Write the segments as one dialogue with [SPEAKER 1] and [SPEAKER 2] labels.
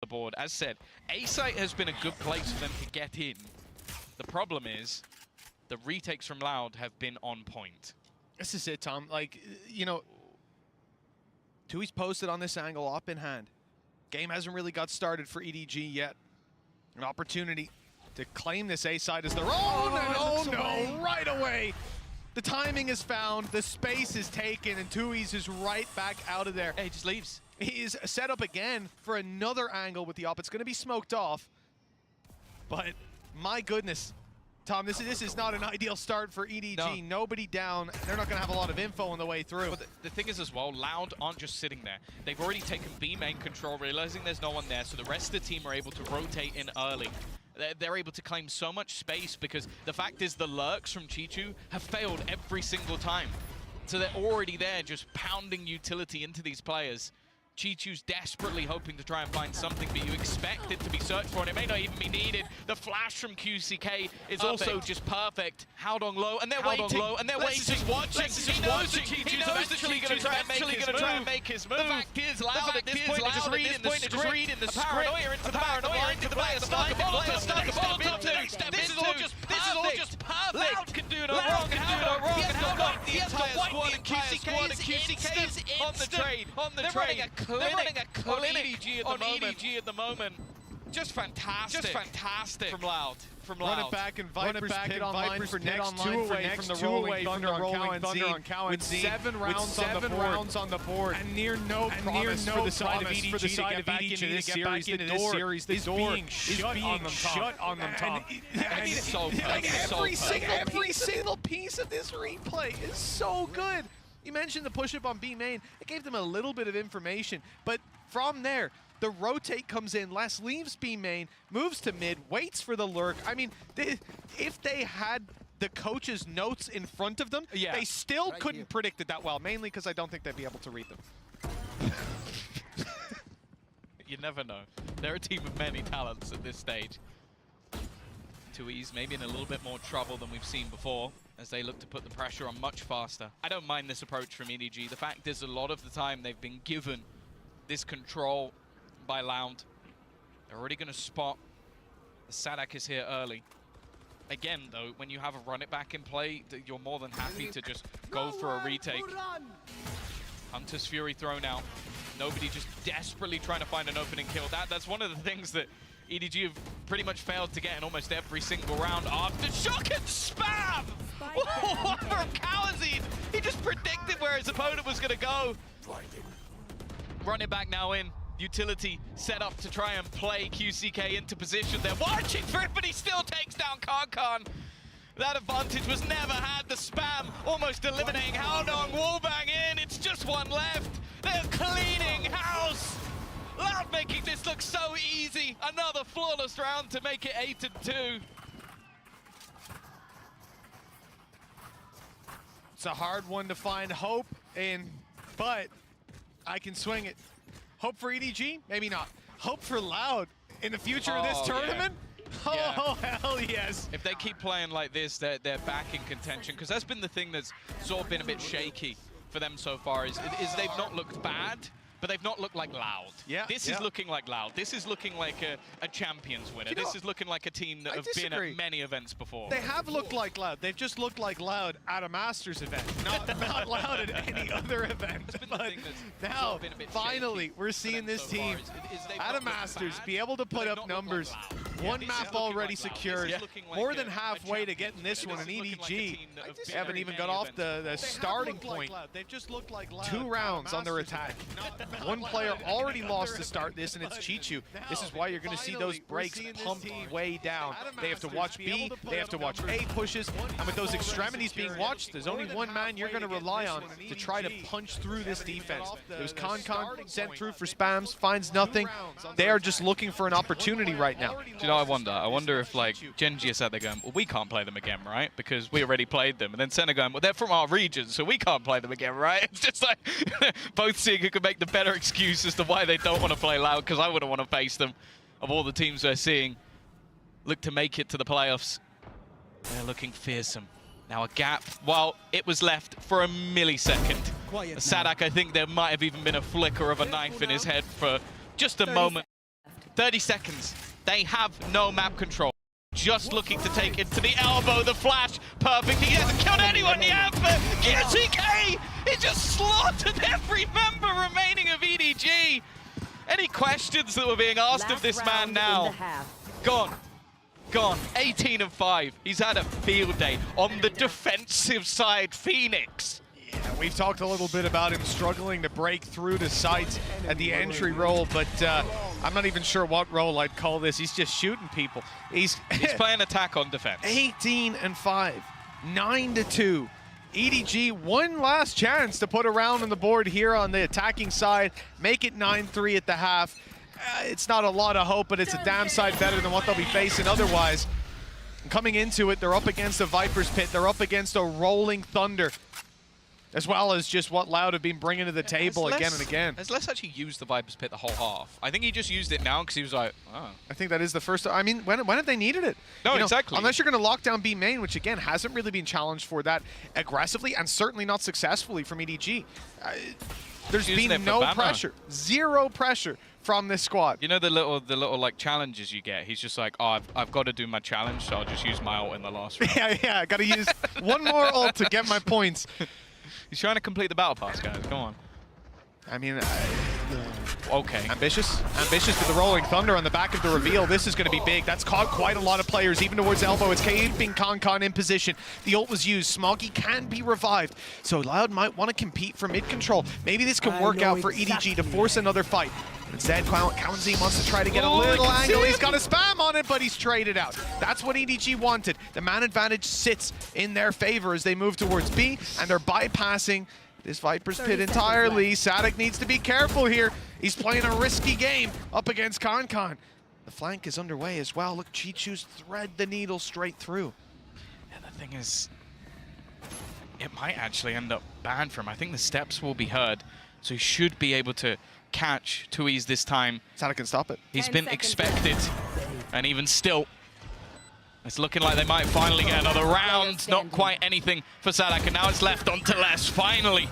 [SPEAKER 1] board. As said, A-site has been a good place for them to get in. The problem is, the retakes from Loud have been on point.
[SPEAKER 2] This is it, Tom. Like, you know, Tui's posted on this angle up in hand. Game hasn't really got started for EDG yet. An opportunity to claim this A side as their own. Oh no, right away. The timing is found, the space is taken, and Tui's is right back out of there.
[SPEAKER 1] Hey, he just leaves.
[SPEAKER 2] He's set up again for another angle with the op. It's going to be smoked off. But my goodness, Tom, this is not an ideal start for EDG. No. Nobody down. They're not going to have a lot of info on the way through.
[SPEAKER 1] But the thing is as well, Loud aren't just sitting there. They've already taken B main control, realizing there's no one there, so the rest of the team are able to rotate in early. They're able to claim so much space because the fact is the lurks from Chichu have failed every single time. So they're already there just pounding utility into these players. Chichu's desperately hoping to try and find something, but you expect it to be searched for, and it may not even be needed. The flash from QCK is also just perfect. Howdong low, and they're waiting. He's just watching. He knows that Chichu's eventually going to try and make his move. The fact is, Loud at this point, just reading the script. Paranoia into the back. Stuck a ball. This is all just perfect. Loud can do no wrong. He has to wipe the entire squad, and QCK is on the trade. They're running a clinic on EDG at the moment. Just fantastic from Loud.
[SPEAKER 2] Run it back and Vipers pit online for next two away from the rolling thunder on Cowan. With 7 rounds on the board. And near no promise for the side of EDG to get back into this series. The door is being shut on them, Tom. Every single piece of this replay is so good. You mentioned the push-up on B main. It gave them a little bit of information, but from there, the rotate comes in. Les leaves B main, moves to mid, waits for the lurk. I mean, if they had the coach's notes in front of them, they still couldn't predict it that well, mainly because I don't think they'd be able to read them.
[SPEAKER 1] You never know. They're a team of many talents at this stage. Tui's maybe in a little bit more trouble than we've seen before, as they look to put the pressure on much faster. I don't mind this approach from EDG. The fact is, a lot of the time they've been given this control by Loud. They're already going to spot the Sadak is here early. Again, though, when you have a run it back in play, you're more than happy to just go for a retake. Hunter's Fury thrown out. Nobody just desperately trying to find an opening kill. That's one of the things that EDG have pretty much failed to get in almost every single round after shock and spam! What from Kawazid? He just predicted where his opponent was going to go. Run it back now in. Utility set up to try and play QCK into position. They're watching for it, but he still takes down Kankan. That advantage was never had. The spam almost eliminating Howdong. Wallbang in. It's just one left. They're cleaning house. Loud making this look so easy. Another flawless round to make it 8-2.
[SPEAKER 2] It's a hard one to find hope in, but I can swing it. Hope for EDG? Maybe not. Hope for Loud in the future of this tournament? Yeah. Oh, hell yes.
[SPEAKER 1] If they keep playing like this, they're back in contention, because that's been the thing that's sort of been a bit shaky for them so far, is they've not looked bad, but they've not looked like Loud.
[SPEAKER 2] Yeah,
[SPEAKER 1] this is looking like Loud. This is looking like a Champions winner. This is looking like a team that have been at many events before.
[SPEAKER 2] They have looked like Loud. They've just looked like Loud at a Masters event, not Loud at any other event. But now, finally, we're seeing this team at a Masters be able to put up numbers. One map already secured, more than halfway to getting this one, and EDG haven't even got off the starting point. They've just looked like Loud. 2 rounds on their attack. One player already lost to start this, and it's Chichu. This is why you're going to see those breaks pumped way down. They have to watch B, they have to watch A pushes, and with those extremities being watched, there's only one man you're going to rely on to try to punch through this defense. It was Kankan sent through for spams, finds nothing. They are just looking for an opportunity right now.
[SPEAKER 1] Do you know, I wonder if, like, Genji is sat there going, well, we can't play them again, right? Because we already played them. And then Senna going, well, they're from our region, so we can't play them again, right? It's just like both seeing who can make the better excuse as to why they don't want to play Loud, because I wouldn't want to face them. Of all the teams we're seeing look to make it to the playoffs, they're looking fearsome. Now a gap, well, it was left for a millisecond. Sadak, I think there might have even been a flicker of a knife in his head for just a moment. 30 seconds. They have no map control. Just looking to take it to the elbow, the flash, perfect. He hasn't killed anyone yet, but QCK, he just slaughtered every member remaining of EDG. Any questions that were being asked of this man now? Gone. Gone. 18 and 5. He's had a field day on the defensive side, Phoenix.
[SPEAKER 2] Yeah, we've talked a little bit about him struggling to break through to sites at the entry role, but I'm not even sure what role I'd call this. He's just shooting people. He's
[SPEAKER 1] playing attack on defense.
[SPEAKER 2] 18 and 5, 9-2. EDG, one last chance to put a round on the board here on the attacking side, make it 9-3 at the half. It's not a lot of hope, but it's a damn sight better than what they'll be facing otherwise. Coming into it, they're up against a Viper's Pit, they're up against a rolling Thunder, as well as just what Loud have been bringing to the table again and again.
[SPEAKER 1] Has Les actually used the Viper's Pit the whole half? I think he just used it now because he was like, oh.
[SPEAKER 2] I think that is the first. I mean, when have they needed it?
[SPEAKER 1] No, exactly.
[SPEAKER 2] Unless you're going to lock down B main, which again hasn't really been challenged for that aggressively and certainly not successfully from EDG. There's been no pressure, zero pressure from this squad.
[SPEAKER 1] You know the little like challenges you get. He's just like, oh, I've got to do my challenge, so I'll just use my ult in the last round.
[SPEAKER 2] yeah. I got to use one more ult to get my points.
[SPEAKER 1] He's trying to complete the battle pass, guys. Come on.
[SPEAKER 2] I mean,
[SPEAKER 1] okay.
[SPEAKER 2] Ambitious with the rolling Thunder on the back of the reveal. This is going to be big. That's caught quite a lot of players, even towards elbow. It's keeping Con in position. The ult was used. Smoggy can be revived, so Loud might want to compete for mid control. Maybe this can work out for EDG to force another fight. Instead, Kawanzi wants to try to get a little angle. He's got a spam on it, but he's traded out. That's what EDG wanted. The man advantage sits in their favor as they move towards B, and they're bypassing this Viper's Pit entirely. Sadik needs to be careful here. He's playing a risky game up against Con. The flank is underway as well. Look, Chichu's thread the needle straight through.
[SPEAKER 1] And the thing is, it might actually end up banned for him. I think the steps will be heard, so he should be able to catch Tui's this time.
[SPEAKER 2] Sadik can stop it.
[SPEAKER 1] He's been expected, and even still, it's looking like they might finally get another round. Not quite anything for Sadik, and now it's left on to Les. Finally,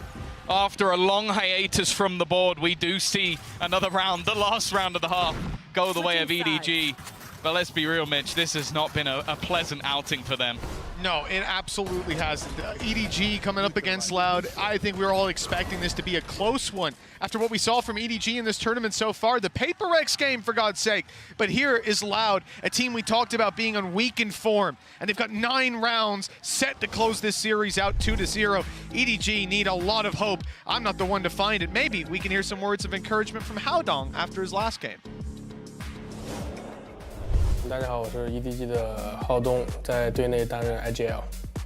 [SPEAKER 1] after a long hiatus from the board, we do see another round, the last round of the half, go the way of EDG. But let's be real, Mitch, this has not been a pleasant outing for them.
[SPEAKER 2] No, it absolutely hasn't. EDG coming up against Loud. I think we were all expecting this to be a close one after what we saw from EDG in this tournament so far. The Paper X game, for God's sake. But here is Loud, a team we talked about being on weakened form. And they've got 9 rounds set to close this series out 2-0. EDG need a lot of hope. I'm not the one to find it. Maybe we can hear some words of encouragement from Haodong after his last game.
[SPEAKER 3] 大家好，我是 EDG 的浩东，在队内担任 IGL，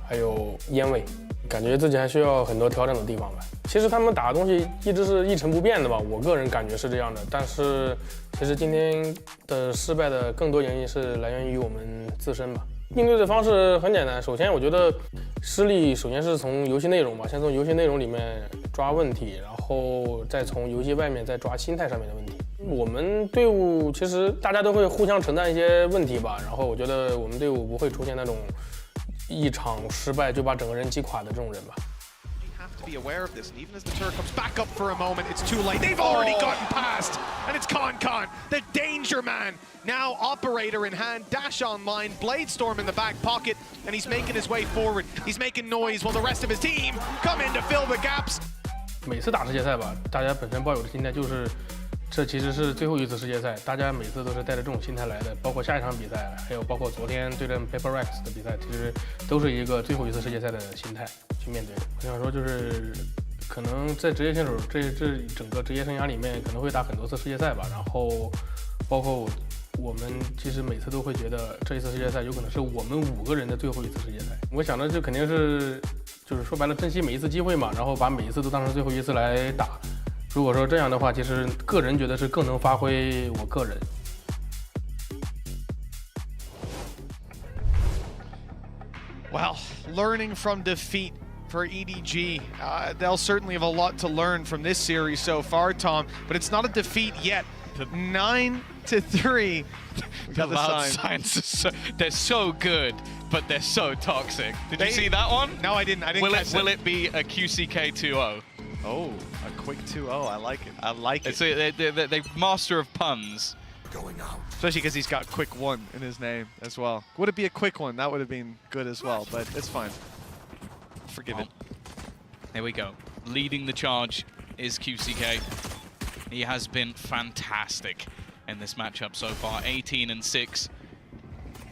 [SPEAKER 3] 还有烟卫，感觉自己还需要很多调整的地方吧。其实他们打的东西一直是一成不变的吧，我个人感觉是这样的。但是其实今天的失败的更多原因是来源于我们自身吧。应对的方式很简单，首先我觉得失利首先是从游戏内容吧，先从游戏内容里面抓问题，然后再从游戏外面再抓心态上面的问题。 我们队伍其实大家都会互相承担一些问题吧，然后我觉得我们队伍不会出现那种一场失败就把整个人击垮的这种人吧。
[SPEAKER 2] To be aware of this, and even as the turret comes back up for a moment, it's too late. They've already gotten past, and it's Con, the danger man. Now operator in hand, dash online, Bladestorm in the back pocket, and he's making his way forward. He's making noise while the rest of his team come in to fill the gaps.
[SPEAKER 3] 每次打世界赛吧，大家本身抱有的心态就是。 这其实是最后一次世界赛，大家每次都是带着这种心态来的，包括下一场比赛，还有包括昨天对阵 Paper X 的比赛，其实都是一个最后一次世界赛的心态去面对的。我想说，就是可能在职业选手这整个职业生涯里面，可能会打很多次世界赛吧。然后，包括我们其实每次都会觉得这一次世界赛有可能是我们5个人的最后一次世界赛。我想的就肯定是，就是说白了，珍惜每一次机会嘛，然后把每一次都当成最后一次来打。 如果说这样的话，其实个人觉得是更能发挥我个人。
[SPEAKER 2] Well, learning from defeat for EDG. They'll certainly have a lot to learn from this series so far, Tom, but it's not a defeat yet. 9-3.
[SPEAKER 1] The Loud signs are so, they're so good, but they're so toxic. Did you see that one?
[SPEAKER 2] No, I didn't.
[SPEAKER 1] Will it be a QCK 2-0?
[SPEAKER 2] Oh, a quick 2-0. I like it. I like it.
[SPEAKER 1] It's they master of puns.
[SPEAKER 2] Especially because he's got quick one in his name as well. Would it be a quick one? That would have been good as well, but it's fine. Forgive it.
[SPEAKER 1] There we go. Leading the charge is QCK. He has been fantastic in this matchup so far. 18 and 6.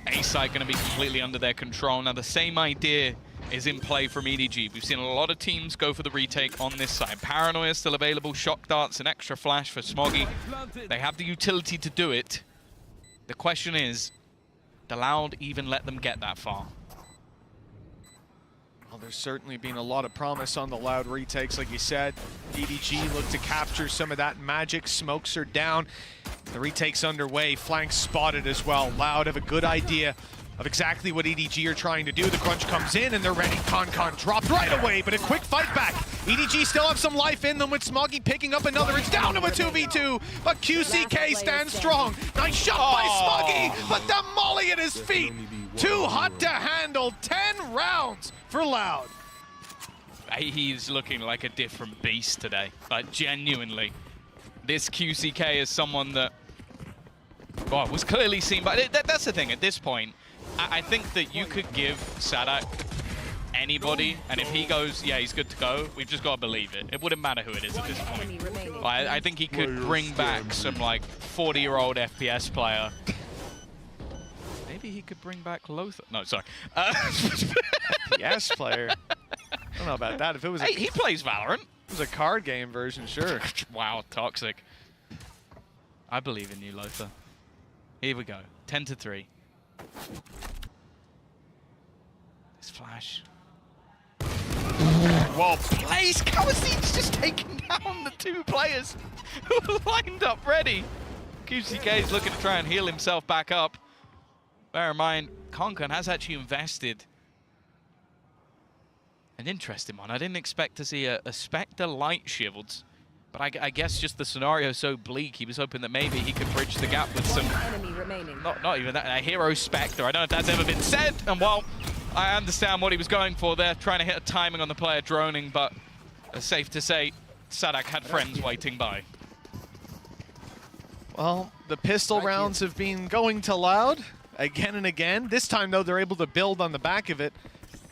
[SPEAKER 1] A-side going to be completely under their control. Now the same idea is in play from EDG. We've seen a lot of teams go for the retake on this side. Paranoia still available, shock darts, an extra flash for Smoggy. They have the utility to do it. The question is, did Loud even let them get that far?
[SPEAKER 2] Well, there's certainly been a lot of promise on the Loud retakes, like you said. EDG look to capture some of that magic. Smokes are down. The retake's underway. Flank spotted as well. Loud have a good idea of exactly what EDG are trying to do. The crunch comes in and they're ready. Con dropped right away, but a quick fight back. EDG still have some life in them with Smoggy picking up another. It's down to a 2v2, but QCK stands strong. Nice shot by Smoggy, but the molly at his feet. Too hot to handle. 10 rounds for Loud.
[SPEAKER 1] He's looking like a different beast today, like genuinely. This QCK is someone that was clearly seen by... That's the thing, at this point, I think that you could give Sadak anybody, and if he goes, yeah, he's good to go, we've just got to believe it. It wouldn't matter who it is at this point. I think he could bring back some, like, 40-year-old FPS player. Maybe he could bring back Lothar. No, sorry.
[SPEAKER 2] FPS player? I don't know about that. If it was
[SPEAKER 1] he plays Valorant.
[SPEAKER 2] It was a card game version, sure.
[SPEAKER 1] Wow, toxic. I believe in you, Lothar. Here we go. 10-3. This flash. Well placed. Kawasin's just taking down the two players who are lined up ready. QCK is looking to try and heal himself back up. Bear in mind, Konkon has actually invested an interesting one. I didn't expect to see a Spectre light shields, but I guess just the scenario so bleak, he was hoping that maybe he could bridge the gap with some... Not even that, a hero Spectre. I don't know if that's ever been said, and well, I understand what he was going for there, trying to hit a timing on the player droning, but it's safe to say Sadak had friends waiting by.
[SPEAKER 2] Well, the pistol rounds have been going to Loud again and again. This time, though, they're able to build on the back of it.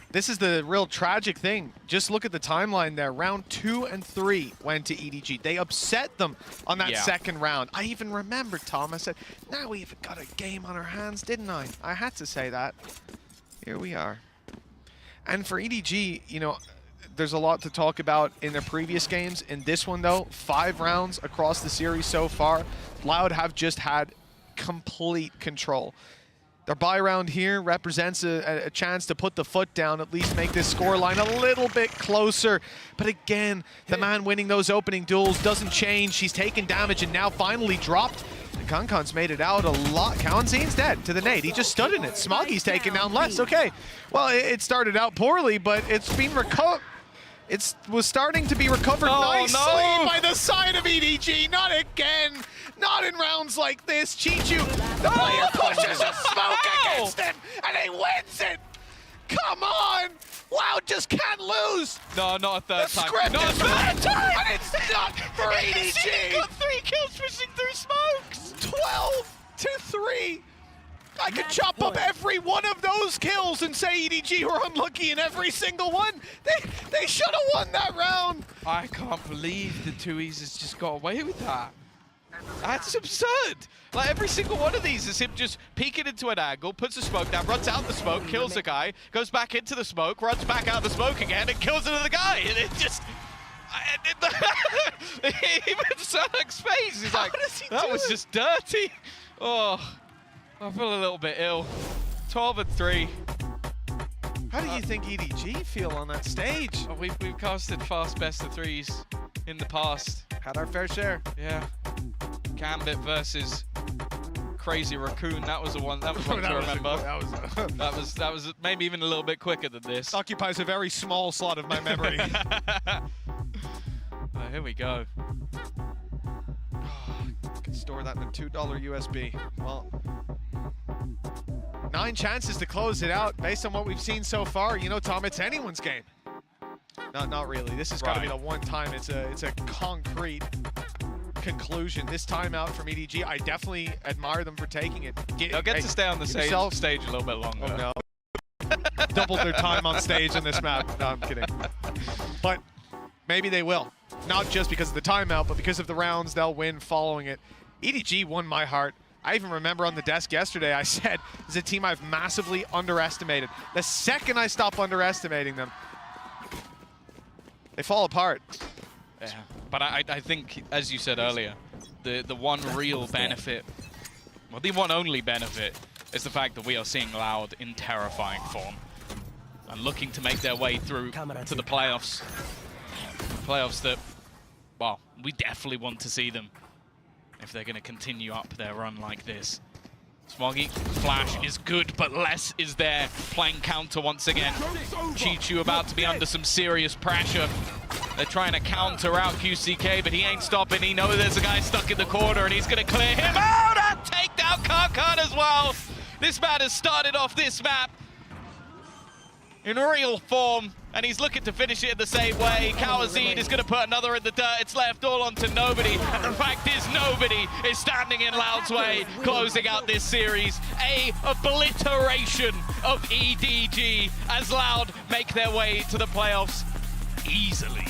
[SPEAKER 2] This is the real tragic thing. Just look at the timeline there. Round 2 and 3 went to EDG. They upset them on that second round. I even remember, Tom, I said, now we've got a game on our hands, didn't I? I had to say that. Here we are. And for EDG, you know, there's a lot to talk about in their previous games. In this one, though, 5 rounds across the series so far. Loud have just had complete control. Their bye round here represents a chance to put the foot down, at least make this scoreline a little bit closer. But again, the man winning those opening duels doesn't change. He's taken damage and now finally dropped. And Konkon's made it out a lot. Kawanzin's dead to the nade. He just stood in it. Smoggy's taken down less. Okay, well, it started out poorly, but it's been recovered. It was starting to be recovered nicely by the side of EDG. Not again. Not in rounds like this. Chichu, the player pushes a smoke against him, and he wins it. Come on. Loud just can't lose.
[SPEAKER 1] No, not a third time.
[SPEAKER 2] Not a third time. And it's not for EDG.
[SPEAKER 1] He's got 3 kills pushing through smokes.
[SPEAKER 2] 12-3. I could chop up every one of those kills and say EDG were unlucky in every single one. They should have won that round.
[SPEAKER 1] I can't believe the 2Es has just got away with that. That's absurd. Like every single one of these is him just peeking into an angle, puts a smoke down, runs out the smoke, kills the guy, goes back into the smoke, runs back out the smoke again, and kills another guy. And it just... Even Sadak's face is like, that was just dirty. Oh... I feel a little bit ill. 12-3.
[SPEAKER 2] How do you think EDG feel on that stage?
[SPEAKER 1] Oh, we've casted fast best of 3s in the past.
[SPEAKER 2] Had our fair share.
[SPEAKER 1] Yeah. Gambit versus Crazy Raccoon. That was the one. That was one to remember. That was maybe even a little bit quicker than this.
[SPEAKER 2] Occupies a very small slot of my memory.
[SPEAKER 1] Here we go.
[SPEAKER 2] Can store that in a $2 USB. Well, 9 chances to close it out based on what we've seen so far. You know, Tom, it's anyone's game. Not really. This has got to be the one time it's a concrete conclusion. This timeout from EDG, I definitely admire them for taking it.
[SPEAKER 1] They'll get to stay on the stage a little bit longer.
[SPEAKER 2] Oh, no. Doubled their time on stage in this map. No, I'm kidding. But maybe they will. Not just because of the timeout, but because of the rounds they'll win following it. EDG won my heart. I even remember on the desk yesterday, I said, this is a team I've massively underestimated. The second I stop underestimating them, they fall apart.
[SPEAKER 1] Yeah, but I think, as you said earlier, the one real benefit, well, the one only benefit, is the fact that we are seeing Loud in terrifying form and looking to make their way through to the playoffs. Playoffs that, well, we definitely want to see them if they're going to continue up their run like this. Smoggy, flash is good, but less is there. Playing counter once again. Chichu about to be under some serious pressure. They're trying to counter out QCK, but he ain't stopping. He knows there's a guy stuck in the corner, and he's going to clear him out and take down Karkan as well. This man has started off this map in real form, and he's looking to finish it in the same way. Kawazid is going to put another in the dirt. It's left all onto nobody. And the fact is, nobody is standing in Loud's way, closing out this series. A obliteration of EDG as Loud make their way to the playoffs easily.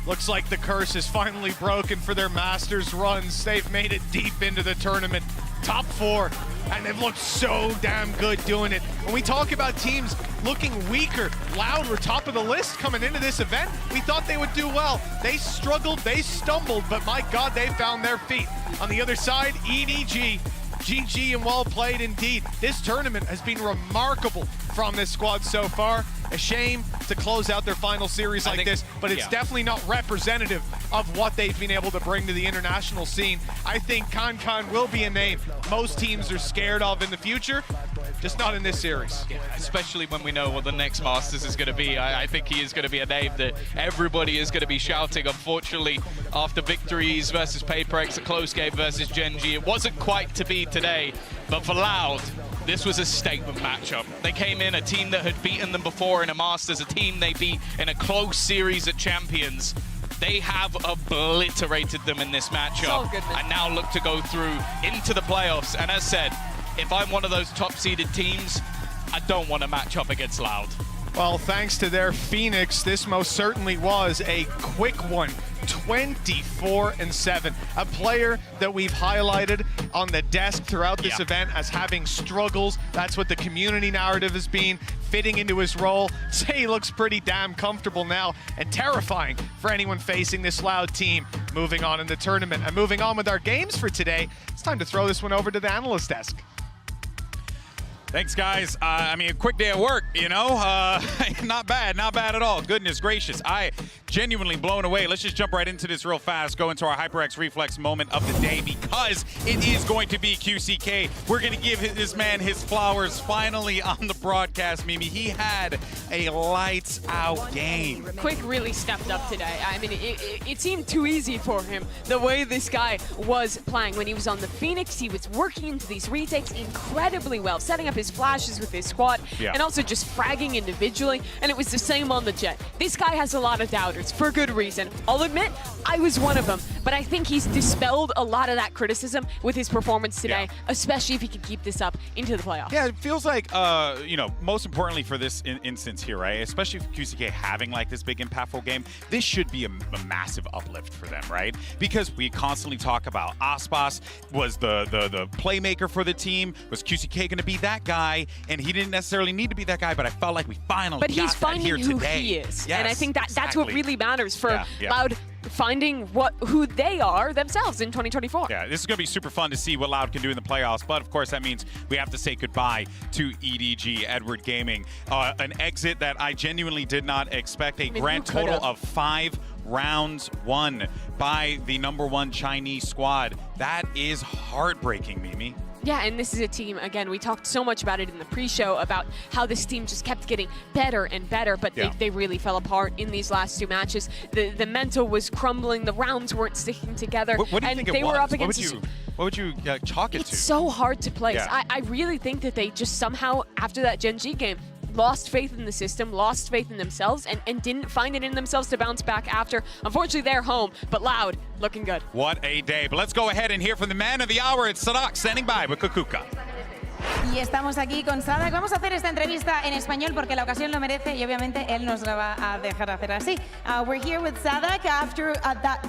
[SPEAKER 2] Looks like the curse is finally broken for their Masters runs. They've made it deep into the tournament. Top 4, and they've looked so damn good doing it. When we talk about teams looking weaker, Loud were top of the list coming into this event. We thought they would do well. They struggled, they stumbled, but my God, they found their feet. On the other side, EDG, GG and well played indeed. This tournament has been remarkable from this squad so far. A shame to close out their final series like this, but it's definitely not representative of what they've been able to bring to the international scene. I think Karkan will be a name most teams are scared of in the future, just not in this series.
[SPEAKER 1] Yeah, especially when we know what the next Masters is going to be. I think he is going to be a name that everybody is going to be shouting. Unfortunately, after victories versus Paperex, a close game versus Genji, it wasn't quite to be today, but for Loud, this was a statement matchup. They came in a team that had beaten them before in a Masters, a team they beat in a close series at Champions. They have obliterated them in this matchup and now look to go through into the playoffs. And as said, if I'm one of those top-seeded teams, I don't want to match up against Loud.
[SPEAKER 2] Well, thanks to their Phoenix, this most certainly was a quick one. 24-7. A player that we've highlighted on the desk throughout this event as having struggles. That's what the community narrative has been, fitting into his role. Say he looks pretty damn comfortable now and terrifying for anyone facing this Loud team moving on in the tournament. And moving on with our games for today, it's time to throw this one over to the analyst desk.
[SPEAKER 4] Thanks, guys. I mean, a quick day at work, you know? Not bad at all. Goodness gracious. I genuinely blown away. Let's just jump right into this real fast, go into our HyperX Reflex moment of the day, because it is going to be QCK. We're going to give this man his flowers finally on the broadcast, Mimi. He had a lights-out game.
[SPEAKER 5] Quick really stepped up today. I mean, it seemed too easy for him, the way this guy was playing. When he was on the Phoenix, he was working into these retakes incredibly well, setting up his flashes with his squad, and also just fragging individually, and it was the same on the Jet. This guy has a lot of doubters, for good reason. I'll admit, I was one of them, but I think he's dispelled a lot of that criticism with his performance today, especially if he can keep this up into the playoffs.
[SPEAKER 4] Yeah, it feels like, you know, most importantly for this instance here, right, especially for QCK having like this big impactful game, this should be a massive uplift for them, right? Because we constantly talk about Aspas was the playmaker for the team. Was QCK going to be that guy? And he didn't necessarily need to be that guy, but I felt like we finally got that here today.
[SPEAKER 5] But he's finding who he is.
[SPEAKER 4] Yes,
[SPEAKER 5] and I think that's what really matters for Loud, finding who they are themselves in 2024.
[SPEAKER 4] Yeah, this is going to be super fun to see what Loud can do in the playoffs, but of course that means we have to say goodbye to EDG, Edward Gaming. An exit that I genuinely did not expect. A grand total of 5 rounds won by the #1 Chinese squad. That is heartbreaking, Mimi.
[SPEAKER 5] Yeah, and this is a team, again, we talked so much about it in the pre-show, about how this team just kept getting better and better, but they really fell apart in these last 2 matches. The mental was crumbling, the rounds weren't sticking together,
[SPEAKER 4] what do you think
[SPEAKER 5] they
[SPEAKER 4] it
[SPEAKER 5] were
[SPEAKER 4] was?
[SPEAKER 5] up against
[SPEAKER 4] What would you chalk it to?
[SPEAKER 5] It's so hard to place. I really think that they just somehow, after that Gen G game, lost faith in the system, lost faith in themselves, and didn't find it in themselves to bounce back after. Unfortunately, they're home, but Loud looking good.
[SPEAKER 4] What a day. But let's go ahead and hear from the man of the hour. It's Sadak standing by with Kukuka.
[SPEAKER 6] Y estamos aquí con Sadak. Vamos a hacer esta entrevista en español porque la ocasión lo merece y obviamente él nos la va a dejar hacer así. We're here with Sadak after that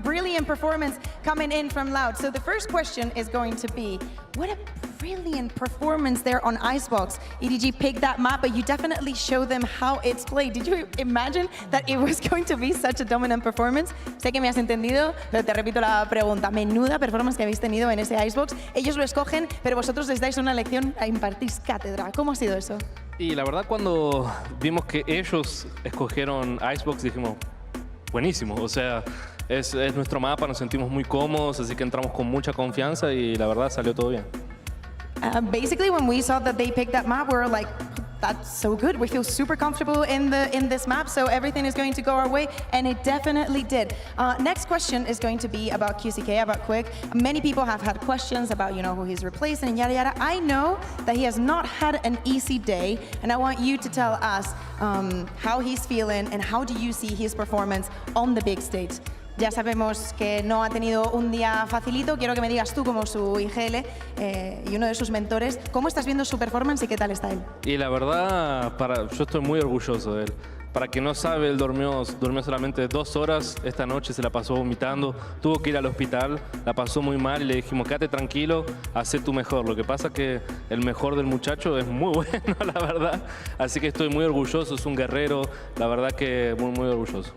[SPEAKER 6] brilliant performance coming in from Loud. So the first question is going to be, what a brilliant performance there on Icebox. EDG picked that map, but you definitely show them how it's played. Did you imagine that it was going to be such a dominant performance? Sé que me has entendido, pero te repito la pregunta. Menuda performance que habéis tenido en ese Icebox. Ellos lo escogen, pero vosotros les dais una lección, impartís cátedra. ¿Cómo ha sido eso?
[SPEAKER 7] Y la verdad, cuando vimos que ellos escogieron Icebox, dijimos, buenísimo. O sea, es nuestro mapa, nos sentimos muy cómodos, así que entramos con mucha confianza y la verdad salió todo bien.
[SPEAKER 6] Basically, when we saw that they picked that map, we were like, that's so good. We feel super comfortable in this map, so everything is going to go our way, and it definitely did. Next question is going to be about QCK, about Quick. Many people have had questions about, who he's replacing and yada yada. I know that he has not had an easy day, and I want you to tell us how he's feeling and how do you see his performance on the big stage. Ya sabemos que no ha tenido un día facilito. Quiero que me digas tú, como su IGL y uno de sus mentores, ¿cómo estás viendo su performance y qué tal está él?
[SPEAKER 7] Y la verdad, yo estoy muy orgulloso de él. Para quien no sabe, él durmió solamente 2 horas. Esta noche se la pasó vomitando. Tuvo que ir al hospital, la pasó muy mal y le dijimos, quédate tranquilo, haz tu mejor. Lo que pasa es que el mejor del muchacho es muy bueno, la verdad. Así que estoy muy orgulloso, es un guerrero. La verdad que muy, muy orgulloso.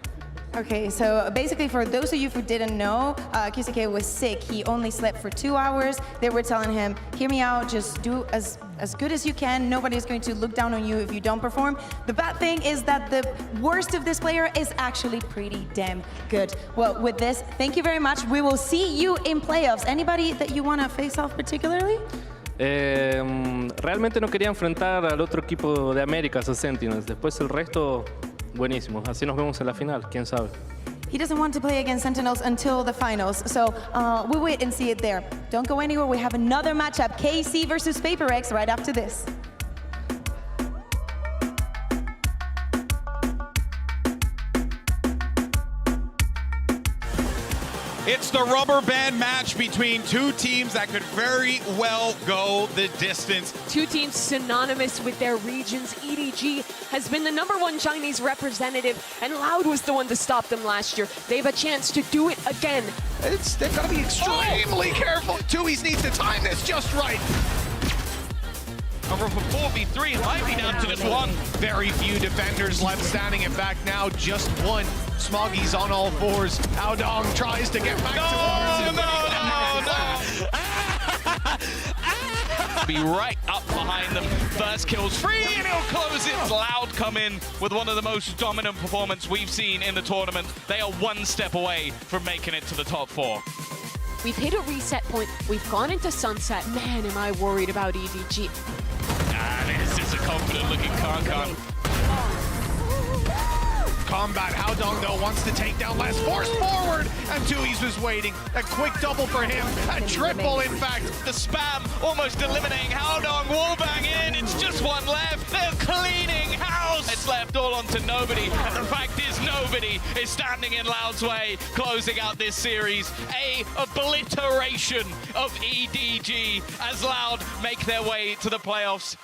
[SPEAKER 6] Okay, so basically for those of you who didn't know, QCK was sick. He only slept for 2 hours. They were telling him, hear me out, just do as good as you can. Nobody's going to look down on you if you don't perform. The bad thing is that the worst of this player is actually pretty damn good. Well, with this, thank you very much. We will see you in playoffs. Anybody that you want to face off particularly?
[SPEAKER 7] Realmente no quería enfrentar al otro equipo de América, a Sentinels. Después el resto... Buenísimo, así nos vemos en la final, quién sabe.
[SPEAKER 6] He doesn't want to play against Sentinels until the finals, so we'll wait and see it there. Don't go anywhere, we have another matchup, KC versus PaperX, right after this.
[SPEAKER 4] It's the rubber band match between two teams that could very well go the distance.
[SPEAKER 5] Two teams synonymous with their regions. EDG has been the #1 Chinese representative, and Loud was the one to stop them last year. They have a chance to do it again.
[SPEAKER 2] They've got to be extremely careful. Tui's needs to time this just right.
[SPEAKER 1] Over for 4v3, it might be down to just one.
[SPEAKER 2] Very few defenders left standing. In fact, now just one. Smoggy's on all fours. Aodong tries to get back towards him.
[SPEAKER 1] Be right up behind them. First kill's free, and he'll close it. Loud come in with one of the most dominant performances we've seen in the tournament. They are one step away from making it to the top 4.
[SPEAKER 5] We've hit a reset point. We've gone into sunset. Man, am I worried about EDG.
[SPEAKER 1] This is a confident-looking Kankan.
[SPEAKER 2] Combat, Aodong though wants to take down Les, forced forward, and Tui's was waiting. A quick double for him, a triple in fact.
[SPEAKER 1] The spam almost eliminating Aodong, wallbang in, it's just one left. They're cleaning house. It's left all onto nobody, and the fact is nobody is standing in Loud's way, closing out this series. A obliteration of EDG as Loud make their way to the playoffs.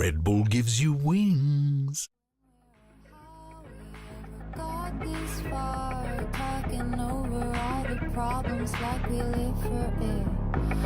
[SPEAKER 8] Red Bull gives you wings.
[SPEAKER 9] Got this far, talking over all the problems like we live for it.